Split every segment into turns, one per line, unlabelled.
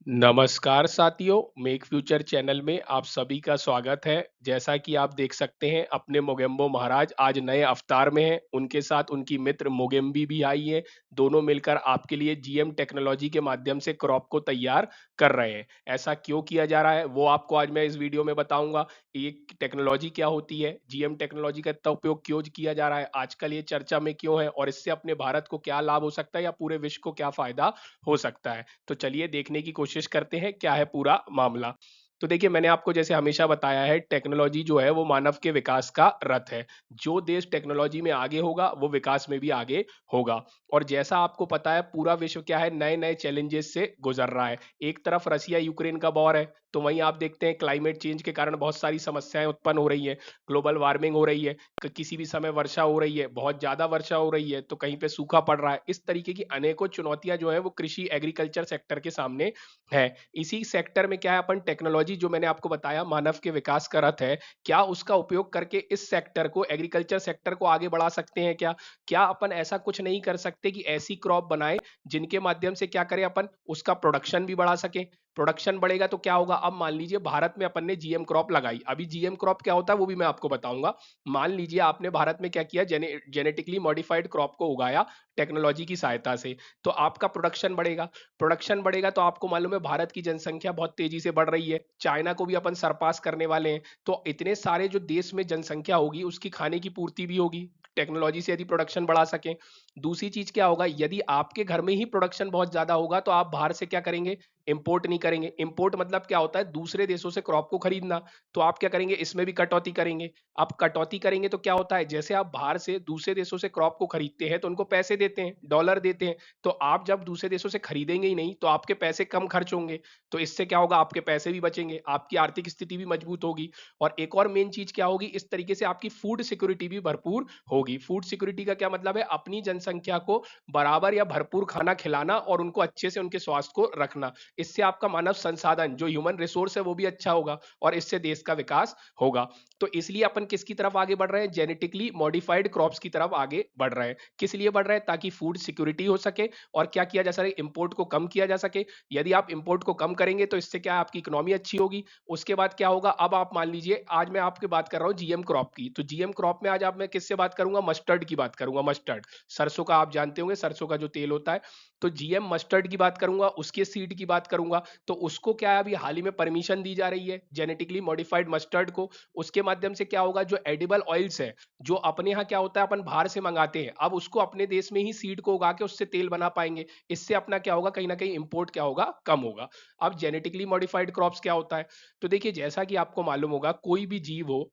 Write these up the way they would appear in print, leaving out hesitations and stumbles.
नमस्कार साथियों, make future channel में आप सभी का स्वागत है। जैसा कि आप देख सकते हैं अपने मोगेम्बो महाराज आज नए अवतार में हैं। उनके साथ उनकी मित्र मोगेम्बी भी आई है। दोनों मिलकर आपके लिए जीएम टेक्नोलॉजी के माध्यम से क्रॉप को तैयार कर रहे हैं। ऐसा क्यों किया जा रहा है वो आपको आज मैं इस वीडियो में बताऊंगा। ये टेक्नोलॉजी क्या होती है, जीएम टेक्नोलॉजी का इतना उपयोग क्यों किया जा रहा है, आजकल ये चर्चा में क्यों है और इससे अपने भारत को क्या लाभ हो सकता है या पूरे विश्व को क्या फायदा हो सकता है। तो चलिए देखने की कोशिश करते हैं क्या है पूरा मामला। तो देखिए मैंने आपको जैसे हमेशा बताया है टेक्नोलॉजी जो है वो मानव के विकास का रथ है। जो देश टेक्नोलॉजी में आगे होगा वो विकास में भी आगे होगा। और जैसा आपको पता है पूरा विश्व क्या है नए नए चैलेंजेस से गुजर रहा है। एक तरफ रसिया यूक्रेन का वॉर है, तो वहीं आप देखते हैं क्लाइमेट चेंज के कारण बहुत सारी समस्याएं उत्पन्न हो रही है। ग्लोबल वार्मिंग हो रही है, किसी भी समय वर्षा हो रही है, बहुत ज्यादा वर्षा हो रही है तो कहीं पे सूखा पड़ रहा है। इस तरीके की अनेकों चुनौतियां जो है वो कृषि एग्रीकल्चर सेक्टर के सामने है। इसी सेक्टर में क्या है अपन टेक्नोलॉजी जो मैंने आपको बताया मानव के विकास का रथ है, क्या उसका उपयोग करके इस सेक्टर को एग्रीकल्चर सेक्टर को आगे बढ़ा सकते हैं क्या? क्या अपन ऐसा कुछ नहीं कर सकते कि ऐसी क्रॉप बनाए जिनके माध्यम से क्या करें अपन उसका प्रोडक्शन भी बढ़ा सके। प्रोडक्शन बढ़ेगा तो क्या होगा, अब मान लीजिए भारत में अपन ने जीएम क्रॉप लगाई। अभी जीएम क्रॉप क्या होता है वो भी मैं आपको बताऊंगा। मान लीजिए आपने भारत में क्या किया, जेनेटिकली मॉडिफाइड क्रॉप को उगाया टेक्नोलॉजी की सहायता से, तो आपका प्रोडक्शन बढ़ेगा। प्रोडक्शन बढ़ेगा तो आपको मालूम है भारत की जनसंख्या बहुत तेजी से बढ़ रही है, चाइना को भी अपन सरपास करने वाले हैं। तो इतने सारे जो देश में जनसंख्या होगी उसकी खाने की पूर्ति भी होगी टेक्नोलॉजी से यदि प्रोडक्शन बढ़ा सके। दूसरी चीज क्या होगा, यदि आपके घर में ही प्रोडक्शन बहुत ज्यादा होगा तो आप बाहर से क्या करेंगे, इंपोर्ट नहीं करेंगे। इंपोर्ट मतलब क्या होता है, दूसरे देशों से क्रॉप को खरीदना। तो आप क्या करेंगे, इसमें भी कटौती करेंगे। आप कटौती करेंगे तो क्या होता है, जैसे आप बाहर से दूसरे देशों से क्रॉप को खरीदते हैं तो उनको पैसे देते हैं, डॉलर देते हैं। तो आप जब दूसरे देशों से खरीदेंगे ही नहीं तो आपके पैसे कम खर्च होंगे। तो इससे क्या होगा, आपके पैसे भी बचेंगे, आपकी आर्थिक स्थिति भी मजबूत होगी। और एक और मेन चीज क्या होगी, इस तरीके से आपकी फूड सिक्योरिटी भी भरपूर होगी। फूड सिक्योरिटी का क्या मतलब है, अपनी जनसंख्या को बराबर या भरपूर खाना खिलाना और उनको अच्छे से उनके स्वास्थ्य को रखना। इससे आपका मानव संसाधन जो ह्यूमन रिसोर्स है वो भी अच्छा होगा और इससे देश का विकास होगा। तो इसलिए अपन किसकी तरफ आगे बढ़ रहे हैं, जेनेटिकली मॉडिफाइड क्रॉप्स की तरफ आगे बढ़ रहे हैं। किस लिए बढ़ रहे हैं, ताकि फूड सिक्योरिटी हो सके और क्या किया जा सके, इंपोर्ट को कम किया जा सके। यदि आप इंपोर्ट को कम करेंगे तो इससे क्या आपकी इकोनॉमी अच्छी होगी। उसके बाद क्या होगा, अब आप मान लीजिए आज मैं आपकी बात कर रहा हूँ जीएम क्रॉप की, तो जीएम क्रॉप में आज आप मैं किससे बात करूंगा, मस्टर्ड की बात करूंगा। मस्टर्ड सरसों का आप जानते होंगे, सरसों का जो तेल होता है। तो जीएम मस्टर्ड की बात करूंगा, उसके सीड की बात करूंगा। तो उसको क्या है, अभी हाल ही में परमिशन दी जा रही है जेनेटिकली मॉडिफाइड मस्टर्ड को। उसके माध्यम से क्या होगा, जो एडिबल ऑयल्स है जो अपने यहाँ क्या होता है अपन बाहर से मंगाते हैं, अब उसको अपने देश में ही सीड को उगा के उससे तेल बना पाएंगे। इससे अपना क्या होगा, कहीं ना कहीं इंपोर्ट क्या होगा, कम होगा। अब जेनेटिकली मॉडिफाइड क्रॉप्स क्या होता है, तो देखिए जैसा कि आपको मालूम होगा कोई भी जीव हो,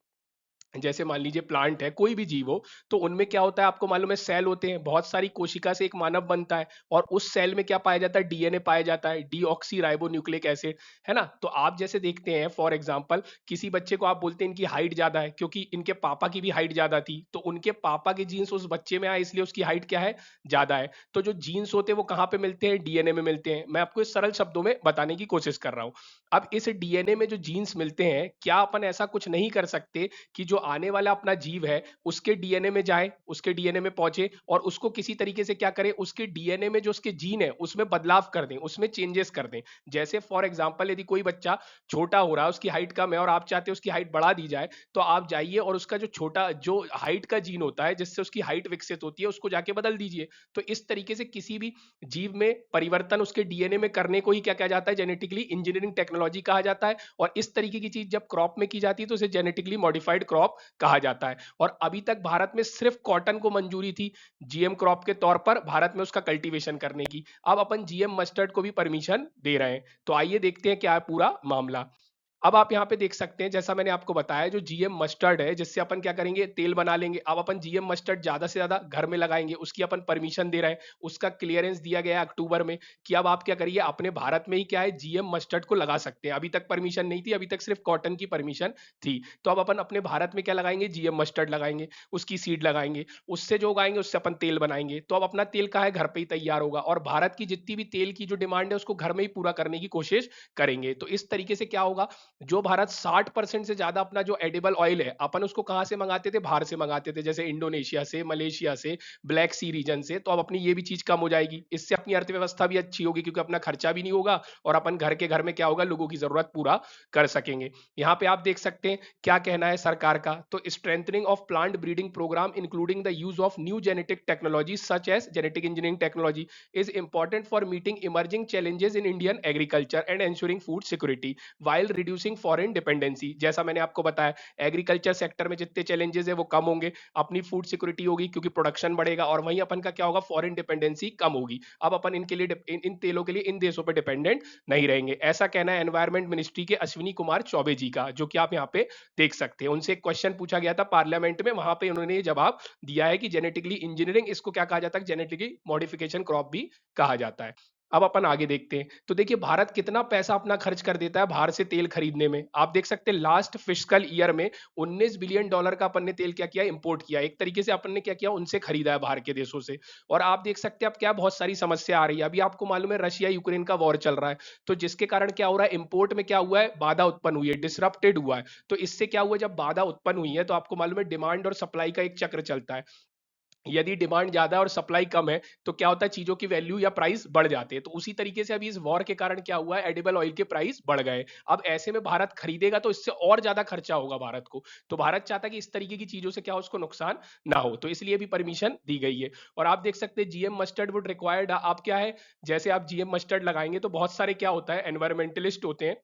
जैसे मान लीजिए प्लांट है, कोई भी जीव हो, तो उनमें क्या होता है आपको मालूम है, सेल होते हैं, बहुत सारी कोशिका से एक मानव बनता है। और उस सेल में क्या पाया जाता है, डीएनए पाया जाता है, डीऑक्सी राइबो न्यूक्लिक एसिड, है ना। तो आप जैसे देखते हैं फॉर एग्जांपल किसी बच्चे को आप बोलते हैं इनकी हाइट ज्यादा है क्योंकि इनके पापा की भी हाइट ज्यादा थी, तो उनके पापा के जीन्स उस बच्चे में आए इसलिए उसकी हाइट क्या है, ज्यादा है। तो जो जीन्स होते हैं वो कहाँ पे मिलते हैं, डीएनए में मिलते हैं। मैं आपको इस सरल शब्दों में बताने की कोशिश कर रहा हूँ। अब इस डीएनए में जो जीन्स मिलते हैं, क्या अपन ऐसा कुछ नहीं कर सकते कि जो आने वाला अपना जीव है उसके डीएनए में जाए, उसके डीएनए में पहुंचे और उसको किसी तरीके से क्या करें, उसके डीएनए में जो उसके जीन है उसमें बदलाव कर दें, उसमें चेंजेस कर दें। जैसे फॉर एग्जांपल यदि कोई बच्चा छोटा हो रहा है, उसकी हाइट कम है और आप चाहते हैं उसकी हाइट बढ़ा दी जाए, तो आप जाइए और उसका जो छोटा जो हाइट का जीन होता है जिससे उसकी हाइट विकसित होती है उसको जाके बदल दीजिए। तो इस तरीके से किसी भी जीव में परिवर्तन उसके डीएनए में करने को ही क्या कहा जाता है, जेनेटिकली इंजीनियरिंग टेक्नोलॉजी कहा जाता है। और इस तरीके की चीज जब क्रॉप में की जाती है तो उसे जेनेटिकली मॉडिफाइड क्रॉप कहा जाता है। और अभी तक भारत में सिर्फ कॉटन को मंजूरी थी जीएम क्रॉप के तौर पर भारत में उसका कल्टीवेशन करने की। अब अपन जीएम मस्टर्ड को भी परमिशन दे रहे हैं। तो आइए देखते हैं क्या है पूरा मामला। अब आप यहाँ पे देख सकते हैं जैसा मैंने आपको बताया, जो जीएम मस्टर्ड है जिससे अपन क्या करेंगे, तेल बना लेंगे। अब अपन जीएम मस्टर्ड ज्यादा से ज्यादा घर में लगाएंगे, उसकी अपन परमिशन दे रहे हैं। उसका क्लियरेंस दिया गया है अक्टूबर में कि अब आप क्या करिए, अपने भारत में ही क्या है, जीएम मस्टर्ड को लगा सकते हैं। अभी तक परमिशन नहीं थी, अभी तक सिर्फ कॉटन की परमिशन थी। तो अब अपन अपने भारत में क्या लगाएंगे, जीएम मस्टर्ड लगाएंगे, उसकी सीड लगाएंगे, उससे जो उगाएंगे उससे अपन तेल बनाएंगे। तो अब अपना तेल का है घर पे ही तैयार होगा और भारत की जितनी भी तेल की जो डिमांड है उसको घर में ही पूरा करने की कोशिश करेंगे। तो इस तरीके से क्या होगा, जो भारत 60% से ज्यादा अपना जो एडिबल ऑयल है, अपन उसको कहाँ से मंगाते थे? बाहर से मंगाते थे, जैसे इंडोनेशिया से, मलेशिया से, ब्लैक सी रीजन से। तो अब अपनी ये भी चीज कम हो जाएगी, इससे अपनी अर्थव्यवस्था भी अच्छी होगी, क्योंकि अपना खर्चा भी नहीं होगा और अपन घर के घर में क्या होगा, लोगों की जरूरत पूरा कर सकेंगे। यहाँ पे आप देख सकते हैं क्या कहना है सरकार का। तो strengthening of plant breeding program including the use of new genetic technology such as genetic engineering technology is important for meeting emerging challenges in Indian agriculture and ensuring food security while reducing foreign dependency. जैसा मैंने आपको बताया, agriculture sector में जितने challenges है वो कम होंगे, अपनी फूड सिक्योरिटी होगी क्योंकि प्रोडक्शन बढ़ेगा, और वहीं अपन का क्या होगा, फॉरेन डिपेंडेंसी कम होगी। अब अपन इनके लिए इन तेलों के लिए इन देशों पर डिपेंडेंट नहीं रहेंगे। ऐसा कहना है एनवायरमेंट मिनिस्ट्री के अश्विनी कुमार चौबे जी का, जो कि आप यहाँ पे देख सकते हैं। उनसे एक क्वेश्चन पूछा गया था पार्लियामेंट में, वहां पे उन्होंने ये जवाब दिया है कि जेनेटिकली इंजीनियरिंग, इसको क्या कहा जाता है, जेनेटिकली मॉडिफिकेशन क्रॉप भी कहा जाता है। अब अपन आगे देखते हैं। तो देखिए भारत कितना पैसा अपना खर्च कर देता है बाहर से तेल खरीदने में। आप देख सकते हैं लास्ट फिस्कल ईयर में 19 बिलियन डॉलर का अपन ने तेल क्या किया, इंपोर्ट किया। एक तरीके से अपन ने क्या किया, उनसे खरीदा है बाहर के देशों से। और आप देख सकते हैं अब क्या बहुत सारी समस्या आ रही है। अभी आपको मालूम है रशिया यूक्रेन का वॉर चल रहा है, तो जिसके कारण क्या हो रहा है, इंपोर्ट में क्या हुआ है, बाधा उत्पन्न हुई है, डिसरप्टेड हुआ है। तो इससे क्या हुआ, जब बाधा उत्पन्न हुई है तो आपको मालूम है डिमांड और सप्लाई का एक चक्र चलता है। यदि डिमांड ज्यादा है और सप्लाई कम है तो क्या होता है, चीजों की वैल्यू या प्राइस बढ़ जाते हैं। तो उसी तरीके से अभी इस वॉर के कारण क्या हुआ है, एडिबल ऑयल के प्राइस बढ़ गए। अब ऐसे में भारत खरीदेगा तो इससे और ज्यादा खर्चा होगा भारत को। तो भारत चाहता है कि इस तरीके की चीजों से क्या हो, उसको नुकसान ना हो, तो इसलिए भी परमिशन दी गई है। और आप देख सकते हैं जीएम मस्टर्ड वुड रिक्वायर्ड, आप क्या है, जैसे आप जीएम मस्टर्ड लगाएंगे तो बहुत सारे क्या होता है, एनवायरमेंटलिस्ट होते हैं,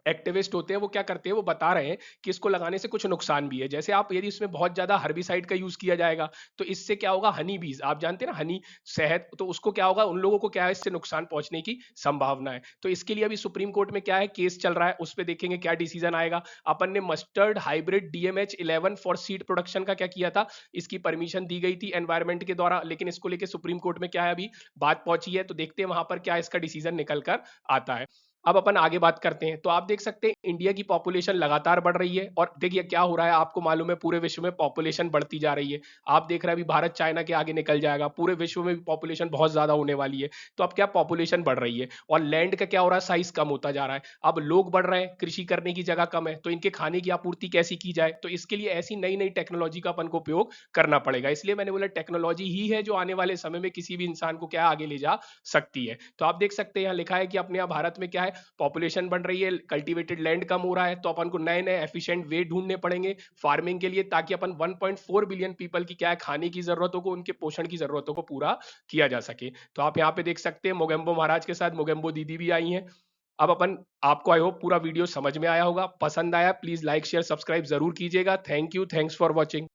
एक्टिविस्ट होते हैं, वो क्या करते हैं, वो बता रहे हैं कि इसको लगाने से कुछ नुकसान भी है। जैसे आप यदि इसमें बहुत ज्यादा हर्बिसाइड का यूज किया जाएगा तो इससे क्या होगा, हनी बीज आप जानते हैं ना, हनी शहद, तो उसको क्या होगा, उन लोगों को क्या है, इससे नुकसान पहुंचने की संभावना है। तो इसके लिए अभी सुप्रीम कोर्ट में क्या है, केस चल रहा है, उस पर देखेंगे क्या डिसीजन आएगा। अपन ने mustard hybrid DMH11 for seed production का क्या किया था, इसकी परमिशन दी गई थी एनवायरमेंट के द्वारा, लेकिन इसको लेकर सुप्रीम कोर्ट में क्या है, अभी बात पहुंची है। तो देखते हैं वहां पर क्या इसका डिसीजन निकल कर आता है। अब अपन आगे बात करते हैं। तो आप देख सकते हैं इंडिया की पॉपुलेशन लगातार बढ़ रही है, और देखिए क्या हो रहा है, आपको मालूम है पूरे विश्व में पॉपुलेशन बढ़ती जा रही है। आप देख रहे हैं अभी भारत चाइना के आगे निकल जाएगा, पूरे विश्व में भी पॉपुलेशन बहुत ज्यादा होने वाली है। तो अब क्या, पॉपुलेशन बढ़ रही है और लैंड का क्या हो रहा है, साइज कम होता जा रहा है। अब लोग बढ़ रहे हैं, कृषि करने की जगह कम है, तो इनके खाने की आपूर्ति कैसी की जाए, तो इसके लिए ऐसी नई नई टेक्नोलॉजी का अपन को उपयोग करना पड़ेगा। इसलिए मैंने बोला टेक्नोलॉजी ही है जो आने वाले समय में किसी भी इंसान को क्या आगे ले जा सकती है। तो आप देख सकते हैं यहाँ लिखा है कि अपने यहाँ भारत में क्या है, पॉपुलेशन बढ़ रही है, कल्टीवेटेड लैंड कम हो रहा है, तो अपन को नए नए एफिशिएंट वे ढूंढने पड़ेंगे फार्मिंग के लिए, ताकि अपन 1.4 बिलियन पीपल की क्या है, खाने की जरूरतों को, उनके पोषण की जरूरतों को पूरा किया जा सके। तो आप यहाँ पे देख सकते हैं मोगेम्बो महाराज के साथ मोगेम्बो दीदी भी आई हैं। अब अपन, आपको आई होप पूरा वीडियो समझ में आया होगा, पसंद आया प्लीज लाइक शेयर सब्सक्राइब जरूर कीजिएगा। Thank you, thanks for watching.